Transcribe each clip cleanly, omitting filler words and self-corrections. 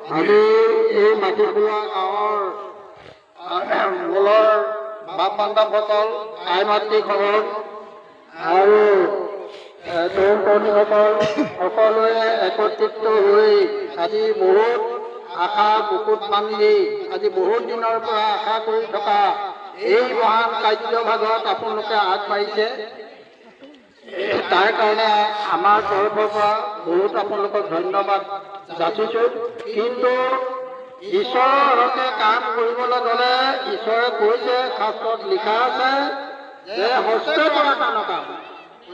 আমি এই মাটিখোলা গাঁৱৰ মূলৰ বাপ বান্ধৱসকল, আই মাতৃসকল আৰু তৰুণ তৰুণীসকল সকলোৱে একত্ৰিত হৈ আজি বহুত আশা বুকুত বান্ধি আজি বহুত দিনৰ পৰা আশা কৰি থকা এই মহান কাৰ্যভাগত আপোনালোকে আগবাঢ়িছে। তাৰ কাৰণে আমাৰ তৰফৰ পৰা বহুত আপোনালোকক ধন্যবাদ যাচিছোঁ। কিন্তু ঈশ্বৰৰ হকে কাম কৰিবলৈ গ'লে ঈশ্বৰে কৈছে, শাস্ত্ৰত লিখা আছে যে হস্তে কৰা কাম।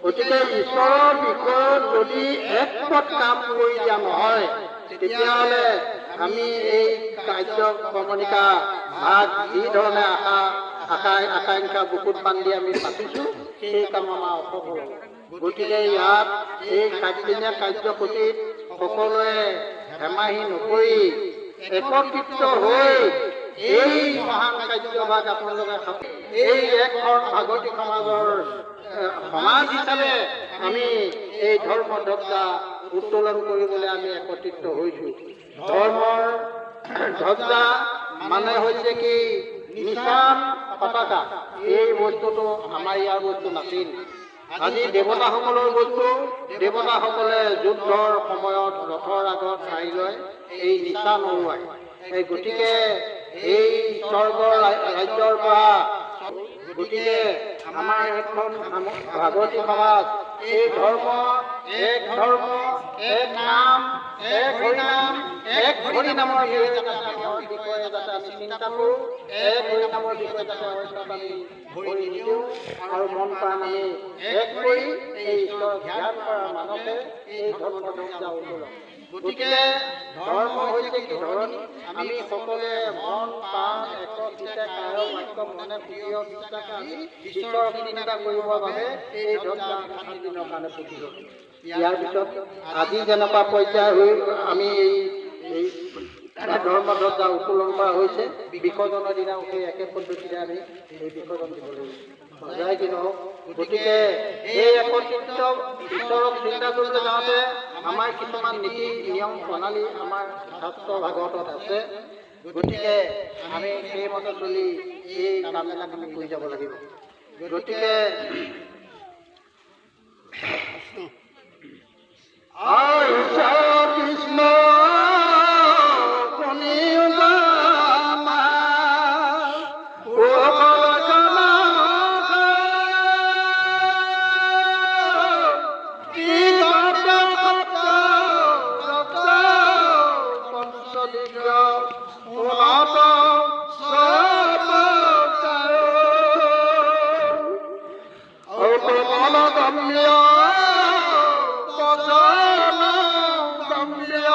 গতিকে ঈশ্বৰৰ বিষয়ত যদি একপদ কাম কৰি দিয়া নহয়, তেতিয়াহ'লে আমি এই কাৰ্যক্ৰমণিকা ভাগ যি ধৰণে আকাংক্ষা বুকুত বান্ধি আমি পাতিছোঁ, সেই কাম আমাৰ অসফল হ'ব। গতিকে ইয়াত এই 7 দিনীয়া কাৰ্যসূচীত সকলোৱে ধেমাহি নকৰি একত্ৰিত হৈ এই মহান কাৰ্যভাগ আপোনালোকে এই এখন ভাগৱতী সমাজৰ সমাজ হিচাপে আমি এই ধৰ্ম ধ্বজা উত্তোলন কৰিবলৈ আমি একত্ৰিত হৈছোঁ। ধৰ্মৰ ধ্বজা মানে হৈছে কি নিশান পতাকা। এই বস্তুটো আমাৰ ইয়াৰ বস্তু নাছিল। আজি দেৱতাসকলৰ বস্তু। দেৱতাসকলে যুদ্ধৰ সময়ত ৰথৰ আগত চাই লয় এই নিশান উৰুৱাই। গতিকে এই স্বৰ্গৰ ৰাজ্যৰ পৰা গতিকে আমাৰ এখন ভাগৱতী সমাজ এই ধৰ্ম, এক নাম, এক হৰিনাম, এক হৰিনামৰ বিষয়ে যাতে আমি চিন্তা কৰোঁ, এক হৰিনামৰ বিষয়ে যাতে আমি ভৰি নিদিওঁ আৰু মন প্ৰাণ আমি এক কৰি এই ঈশ্বৰক ধ্যান কৰাৰ মানসে এই ধৰ্ম ধ্বজা উত্তোলন। গতিকে ধৰ্ম হৈছে কি ধৰণী, আমি সকলোৱে মন প্ৰাণ একত্ৰিত কায় বাক্য মনে প্ৰিয় বিশ্বাসে আমি ঈশ্বৰক চিন্তা কৰিবৰ বাবে এই ধ্বজা 7 দিনৰ কাৰণে পুতি হ'ল। ইয়াৰ পিছত আজি যেনেকুৱা পৰ্যায় হৈ আমি এই ধৰ্ম ধ্বজা উত্তোলন কৰা হৈছে, বিসৰ্জনৰ দিনাও সেই একে পদ্ধতিৰে আমি এই বিসৰ্জন দিব লাগিব। সজাই কি নহওক। গতিকে এই একত্ৰিত ঈশ্বৰক চিন্তা কৰিবলৈ যাওঁতে আমাৰ কিছুমান নীতি নিয়ম প্ৰণালী আমাৰ শাস্ত্ৰ ভাগৱতত আছে। গতিকে আমি সেইমতে চলি এই কামবিলাক আমি কৰি যাব লাগিব। গতিকে কৃষ্ণ গম্ভীৰ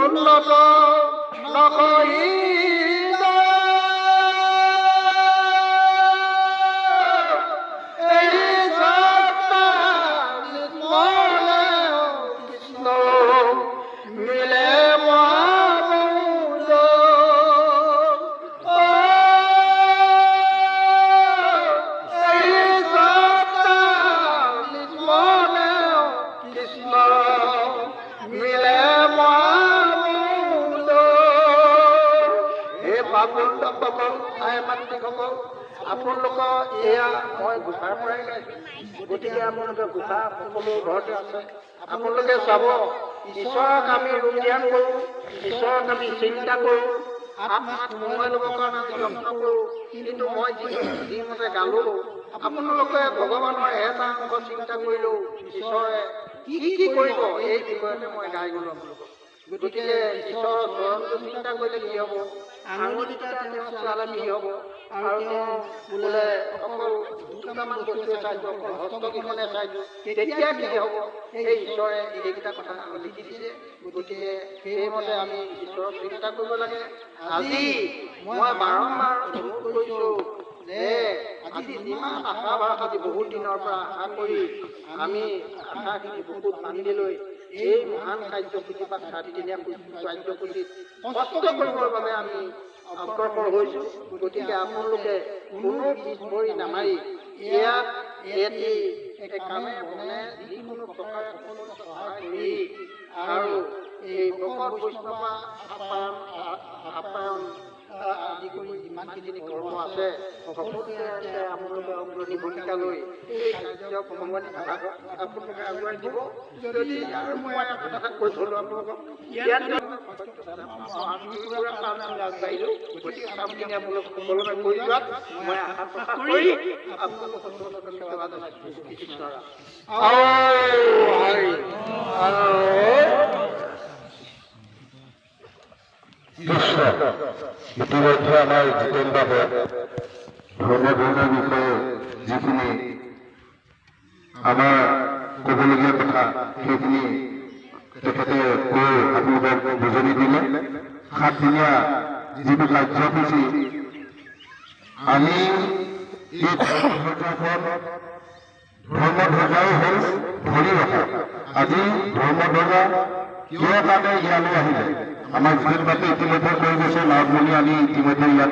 উন্নত নকৰিলে এই সত্তা নিৰ্মলে কৃষ্ণ মিলে মহামূল এই সত্তা নিৰ্মলে কৃষ্ণ মিলে মহামূল হে বাবুসকল আই মাতৃসকল আপোনালোকৰ এয়া মই গোসাঁৰ পৰাই গাইছোঁ গতিকে আপোনালোকে গোসাঁ সকলো ঘৰতে আছে আপোনালোকে চাব ঈশ্বৰক আমি ৰূপ ধ্যান কৰোঁ ঈশ্বৰক আমি চিন্তা কৰোঁ আত্মাত সোমোৱাই ল'বৰ কাৰণে আমি যত্ন কৰোঁ কিন্তু মই যিমতে গালোঁ আপোনালোকে ভগৱানৰ এটা অংশ চিন্তা কৰিলেও ঈশ্বৰে কি কি কৰিব এই বিষয়তে মই গাই গ'লোঁ আপোনালোকক গতিকে ঈশ্বৰৰ চৰণটো চিন্তা কৰিলে কি হ'ব আঙুলিটা তেওঁ চলালে কি হ'ব আৰু তেওঁ বোলে অকল দুটামান বস্তুৱে চাইছোঁ অকল হস্তকেইখনে চাইছোঁ তেতিয়া কি হ'ব এই ঈশ্বৰে এইকেইটা কথা লিখি দিছে গতিকে সেইমতে আমি ঈশ্বৰক চিন্তা কৰিব লাগে আজি মই বাৰম্বাৰ অনুৰোধ কৰিছোঁ যে আজি যিমান আশা ভাষ আজি বহুত দিনৰ পৰা আশা কৰি আমি আশাখিনি বহুত বান্ধি লৈ এই মহান কাৰ্যসূচী বা 4দিনীয়া কাৰ্যসূচীত কষ্ট কৰিবৰ বাবে আমি অগ্ৰসৰ হৈছোঁ গতিকে আপোনালোকে কোনো পিছ ভৰি নামাৰি ইয়াত এটি কামে বনে যিকোনো প্ৰকাৰে সকলো সহায় কৰি আৰু এই ভকত বৈষ্ণৱ আপ্যায়ন আদি কৰি যিমানখিনি কৰ্ম আছে সকলোতে আপোনালোকে অগ্ৰণী ভূমিকা লৈ এই কাৰ্য ভগৱানী ভাগত আপোনালোকে আগুৱাই দিব যদি আৰু মই এটা কথা কৈ থ'লোঁ আপোনালোকক ইয়াত আগবাঢ়িলোঁ গতিকে কামখিনি আপোনালোক সকলোকে কৰি যোৱাত মই আশা প্ৰকাশ কৰি আপোনালোক সকলোকে সেৱা জনাইছোঁ কৃষ্ণৰ ইতিমধ্যে আমাৰ জিতেন বাবুয়ে ধৰ্মৰ বিষয়ে যিখিনি আমাৰ ক'বলগীয়া কথা সেইখিনি তেখেতে কৈ আপোনালোকক বুজনি দিলে 7দিনীয়া যিটো কাৰ্যসূচী আমি এই ধৰ্মধ্বজাও হ'ল ধৰি ৰখা আজি ধৰ্মধ্বজা কিয় কাৰণে ইয়ালৈ আহিলে আমাৰ জিতেন বাবুয়ে ইতিমধ্যে কৈ গৈছে নাৱমণি আনি ইতিমধ্যে ইয়াত